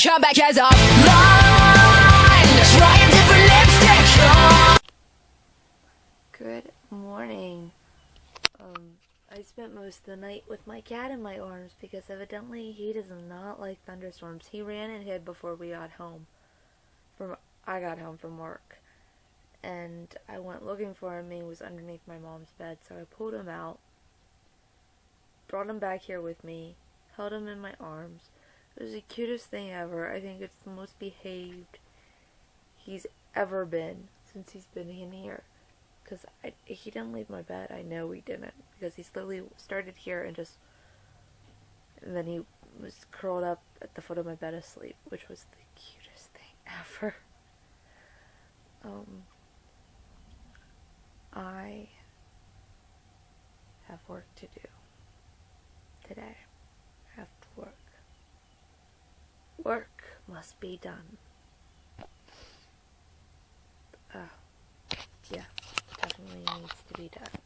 come back as a line, trying different lipstick. Good morning. I spent most of the night with my cat in my arms because evidently he does not like thunderstorms. He ran and hid before we got home. I got home from work. And I went looking for him and he was underneath my mom's bed, so I pulled him out, brought him back here with me, held him in my arms. It was the cutest thing ever. I think it's the most behaved he's ever been since he's been in here. Because he didn't leave my bed. I know he didn't. Because he slowly started here and then he was curled up at the foot of my bed asleep, which was the cutest thing ever. I have work to do today. I have to work. Work must be done. Yeah, definitely needs to be done.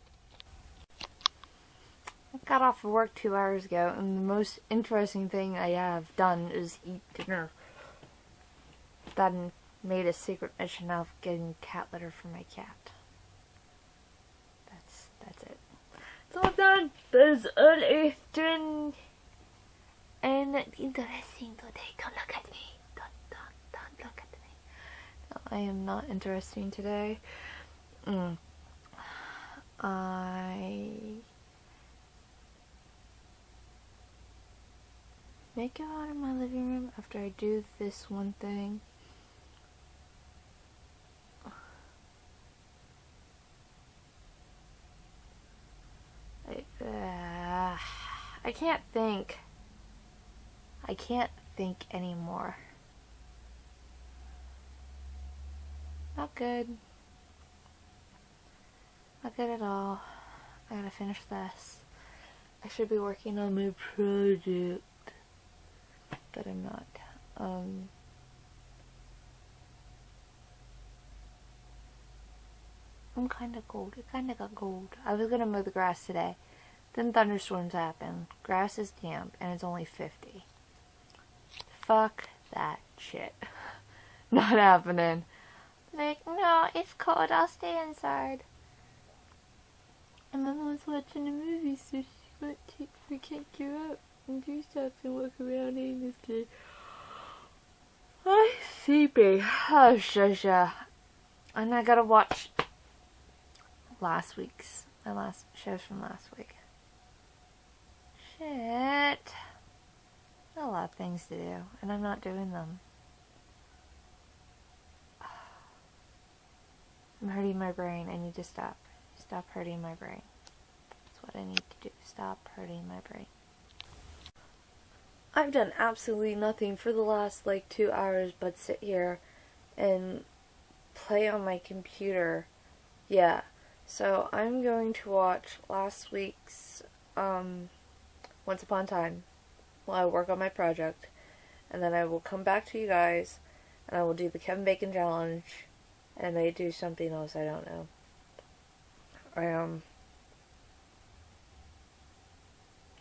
I got off of work 2 hours ago, and the most interesting thing I have done is eat dinner. Then made a secret mission of getting cat litter for my cat. That's it. It's all done. There's unearthing and interesting today. Don't look at me. Don't look at me. No, I am not interesting today. I may go out in my living room after I do this one thing. I can't think. I can't think anymore. Not good. Not good at all. I gotta finish this. I should be working on my project, but I'm not. I'm kinda cold. It kinda got cold. I was gonna mow the grass today. Then thunderstorms happen. Grass is damp, and it's only 50. Fuck that shit. Not happening. Like, no, it's cold. I'll stay inside. And my mom's watching a movie, so we can't go out and do stuff and walk around aimlessly. I'm sleepy. Oh, shusha. And I gotta watch my last shows from last week. Shit. Got a lot of things to do, and I'm not doing them. I'm hurting my brain. I need to stop. Stop hurting my brain. That's what I need to do. Stop hurting my brain. I've done absolutely nothing for the last 2 hours but sit here and play on my computer. Yeah. So I'm going to watch last week's Once Upon a Time while I work on my project, and then I will come back to you guys and I will do the Kevin Bacon challenge, and I may do something else, I don't know.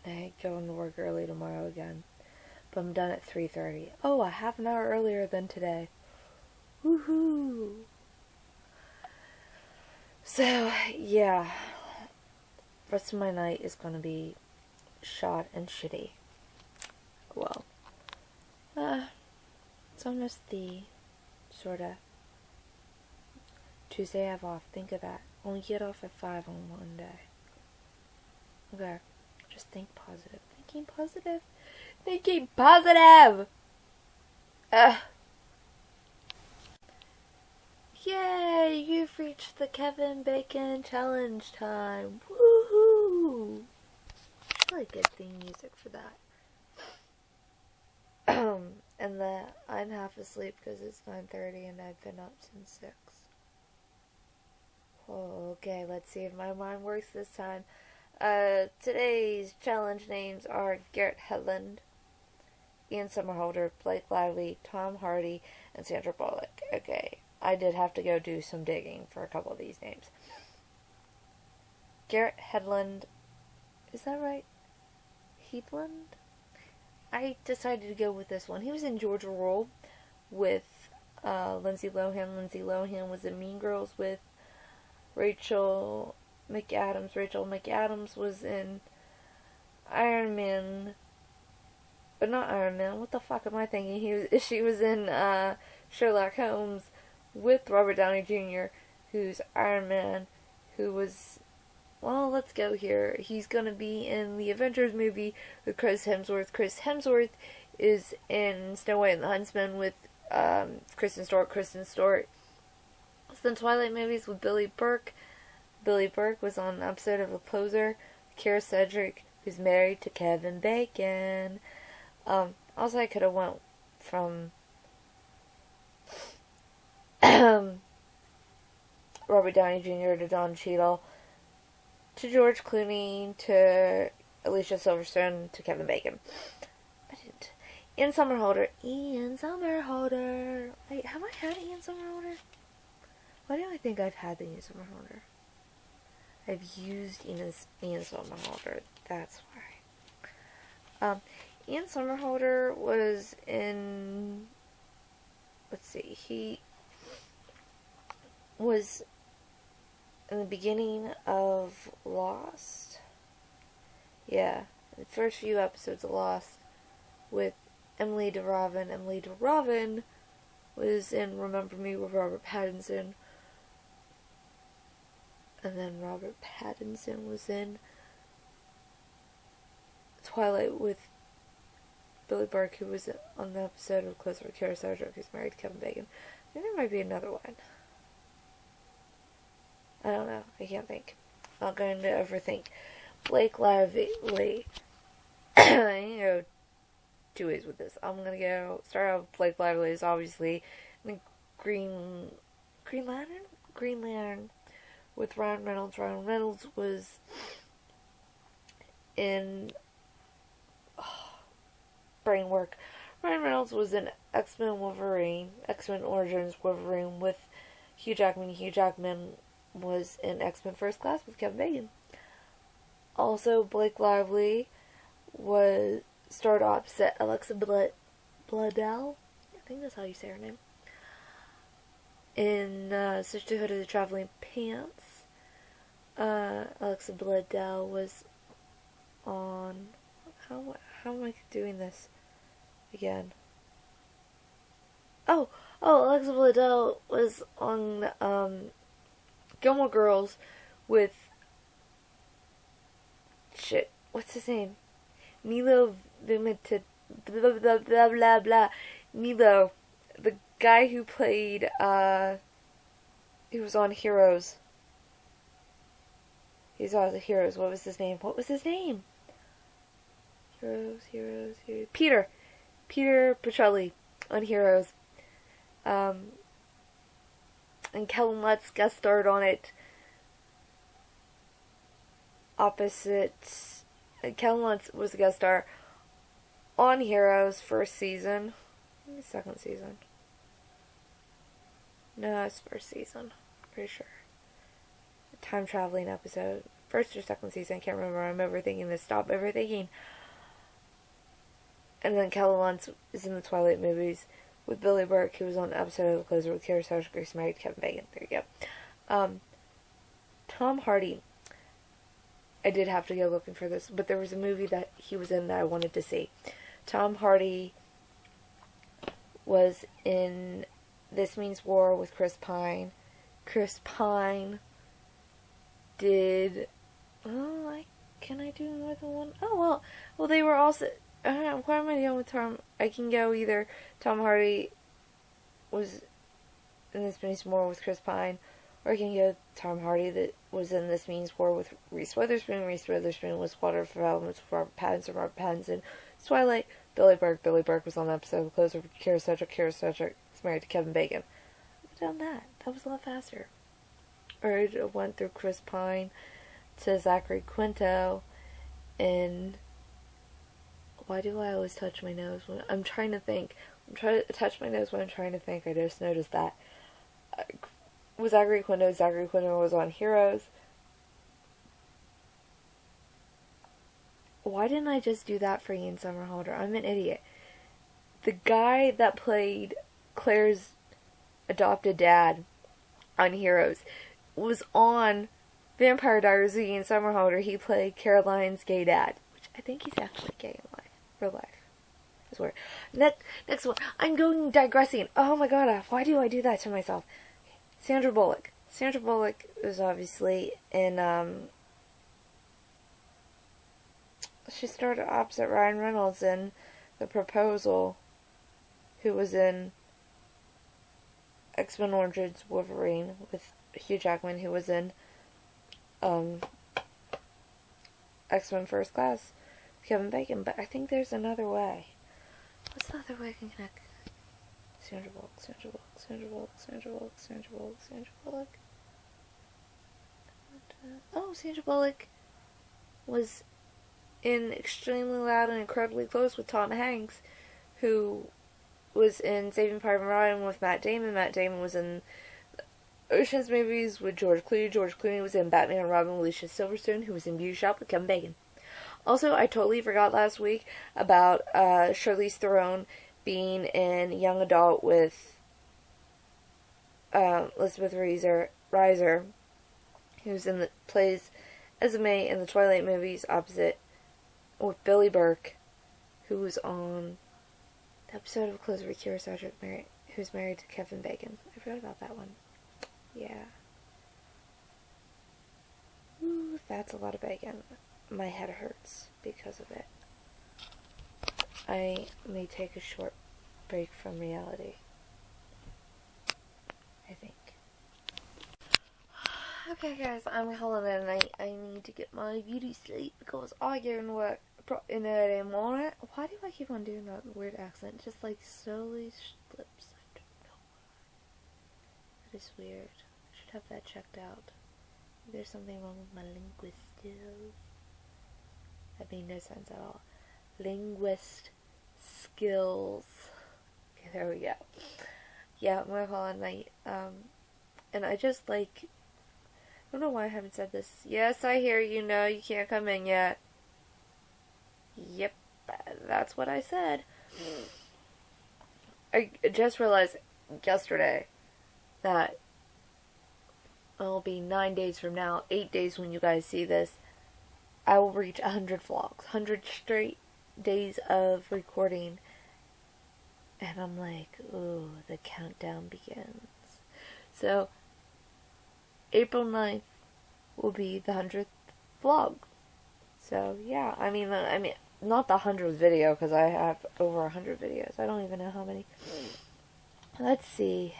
I go into work early tomorrow again, but I'm done at 3:30. Oh, a half an hour earlier than today. Woohoo! So, yeah, rest of my night is gonna be shot and shitty. Well, it's almost sorta. Tuesday I have off, think of that. Only get off at 5 on one day. Okay, just think positive. Thinking positive? Thinking positive! Yay, you've reached the Kevin Bacon challenge time. Woohoo! I should get theme music for that. And I'm half asleep because it's 9:30 and I've been up since 6. Okay, let's see if my mind works this time. Today's challenge names are Garrett Hedlund, Ian Somerhalder, Blake Lively, Tom Hardy, and Sandra Bullock. Okay, I did have to go do some digging for a couple of these names. Garrett Hedlund, is that right? Hedlund? I decided to go with this one. He was in Georgia Rule with Lindsay Lohan. Lindsay Lohan was in Mean Girls with Rachel McAdams. Rachel McAdams was in Iron Man, but not Iron Man. What the fuck am I thinking? She was in Sherlock Holmes with Robert Downey Jr., who's Iron Man, who was, well, let's go here. He's gonna be in the Avengers movie with Chris Hemsworth. Chris Hemsworth is in Snow White and the Huntsman with Kristen Stewart. Kristen Stewart was in Twilight movies with Billy Burke. Billy Burke was on an episode of The Closer. Kara Sedgwick, who's married to Kevin Bacon. Also, I could have went from Robert Downey Jr. to Don Cheadle to George Clooney to Alicia Silverstone to Kevin Bacon. I didn't. Ian Somerhalder. Ian Somerhalder. Wait, have I had Ian Somerhalder? Why do I think I've had the Ian Somerhalder? I've used Ian Somerhalder. That's why. Ian Somerhalder was in... Let's see. He was in the beginning of Lost. Yeah. The first few episodes of Lost with Emily DeRavin. Emily DeRavin was in Remember Me with Robert Pattinson. And then Robert Pattinson was in Twilight with Billy Burke, who was on the episode of Closer with Kara Sedgwick, who's married to Kevin Bacon. I think there might be another one. I don't know. I can't think. I'm not going to overthink. Blake Lively. I'm going to go two ways with this. I'm going to start out with Blake Lively is obviously the Green Lantern with Ryan Reynolds. Ryan Reynolds was in brain work. Ryan Reynolds was in X-Men Wolverine, X-Men Origins Wolverine with Hugh Jackman. Hugh Jackman was in X-Men First Class with Kevin Bacon. Also, Blake Lively starred opposite Alexa Bledel. I think that's how you say her name. In Sisterhood of the Traveling Pants. Alexa Bledel was on... How am I doing this again? Oh, Alexa Bledel was on Gilmore Girls with what's his name? Milo Vimita, blah blah blah blah blah. Milo, the guy who played he was on Heroes. He's on the Heroes. What was his name? Heroes. Peter Petrelli on Heroes. And Kellen Lutz guest starred on it. Opposite, Kellen Lutz was a guest star on Heroes first season. Maybe second season. No, it's first season. Pretty sure. A time traveling episode. First or second season, I can't remember. I'm overthinking this. Stop overthinking. And then Kellen Lutz is in the Twilight movies with Billy Burke, who was on an episode of The Closer with Kara Sedgwick, who's married to Kevin Bacon. There you go. Tom Hardy. I did have to go looking for this, but there was a movie that he was in that I wanted to see. Tom Hardy was in This Means War with Chris Pine. Chris Pine did... can I do more than one? Oh, well, they were also... why am I dealing with Tom? I can go either Tom Hardy was in This Means War with Chris Pine, or I can go Tom Hardy that was in This Means War with Reese Witherspoon. Reese Witherspoon was Water for Elements with Robert Pattinson. Twilight, Billy Burke was on the episode of Closer with Kara Sedgwick is married to Kevin Bacon. I've done that. That was a lot faster. Or it went through Chris Pine to Zachary Quinto, and why do I always touch my nose when I'm trying to think? I'm trying to touch my nose when I'm trying to think. I just noticed that. With Zachary Quinto was on Heroes. why didn't I just do that for Ian Somerhalder? I'm an idiot. The guy that played Claire's adopted dad on Heroes was on Vampire Diaries of Ian Somerhalder. He played Caroline's gay dad, which I think he's actually gay in life, real life. I swear. Next one. I'm going digressing. Oh my god, why do I do that to myself? Sandra Bullock. Sandra Bullock is obviously in, she started opposite Ryan Reynolds in The Proposal, who was in X-Men Origins Wolverine with Hugh Jackman, who was in X-Men First Class with Kevin Bacon. But I think there's another way. What's another way I can connect? Sandra Bullock, Sandra Bullock, Sandra Bullock, Sandra Bullock, Sandra Bullock, Sandra Bullock. Oh, Sandra Bullock was in Extremely Loud and Incredibly Close with Tom Hanks, who was in Saving Private Ryan with Matt Damon. Matt Damon was in Ocean's movies with George Clooney. George Clooney was in Batman and Robin with Alicia Silverstone, who was in Beauty Shop with Kevin Bacon. Also, I totally forgot last week about Charlize Theron being in Young Adult with Elizabeth Reiser, who's plays Esme in the Twilight movies opposite with Billy Burke, who was on the episode of Closer with Kira Sedgwick, who's married to Kevin Bacon. I forgot about that one. Yeah. Ooh, that's a lot of bacon. My head hurts because of it. I may take a short break from reality. I think. Okay guys, I'm calling it a night. I need to get my beauty sleep because I go to work in the early morning. Why do I keep on doing that weird accent? It just like slowly slips. I don't know why. That is weird. I should have that checked out. There's something wrong with my linguist skills. That made no sense at all. Linguist skills. Okay, there we go. Yeah, I'm gonna call it a night. And I just like, I don't know why I haven't said this. Yes, I hear you. No, you can't come in yet. Yep, that's what I said. I just realized yesterday that it'll be 9 days from now, 8 days when you guys see this, I will reach 100 vlogs, 100 straight days of recording. And I'm like, ooh, the countdown begins. So, April 9th will be the 100th vlog. So, yeah, I mean, not the 100th video, because I have over 100 videos. I don't even know how many. Let's see.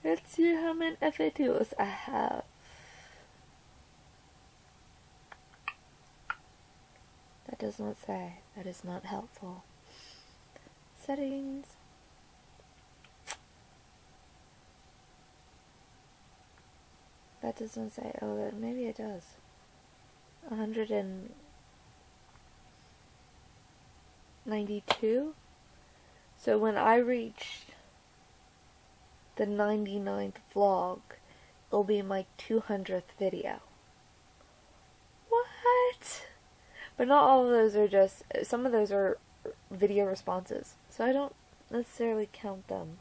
Let's see how many videos I have. That does not say. That is not helpful. Settings. That doesn't say. Oh, maybe it does. 192. So when I reach the 99th vlog, it'll be my 200th video. What? But not all of those are just, some of those are video responses. So I don't necessarily count them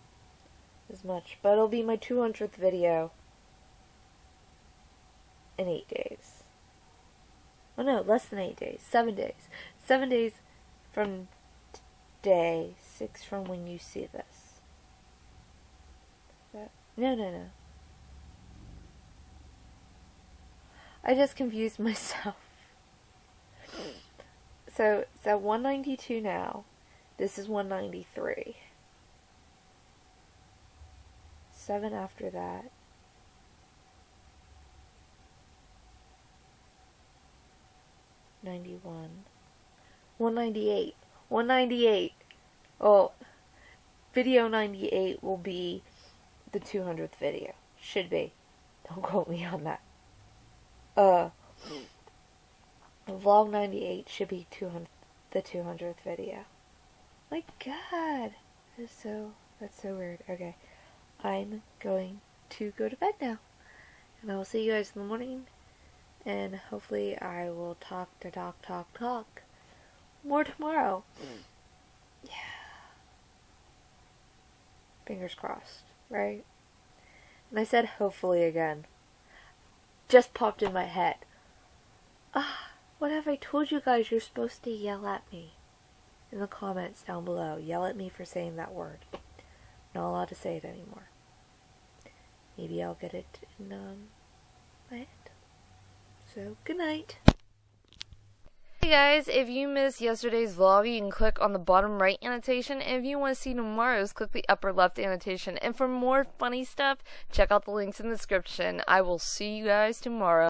as much. But it'll be my 200th video in 8 days. Oh no, less than 8 days. 7 days. 7 days from day 6 from when you see this. No. I just confused myself. So it's at 192 now. This is 193. 7 after that. 91. 198. 198. Oh, video 98 will be the 200th video. Should be. Don't quote me on that. Vlog 98 should be the 200th video. My god. That's so weird. Okay. I'm going to go to bed now. And I will see you guys in the morning And hopefully I will talk more tomorrow. Yeah. Fingers crossed, right? And I said hopefully again. Just popped in my head. What have I told you guys? You're supposed to yell at me. In the comments down below. Yell at me for saying that word. Not allowed to say it anymore. Maybe I'll get it in my head. So, good night. Hey guys, if you missed yesterday's vlog, you can click on the bottom right annotation. And if you want to see tomorrow's, click the upper left annotation. And for more funny stuff, check out the links in the description. I will see you guys tomorrow.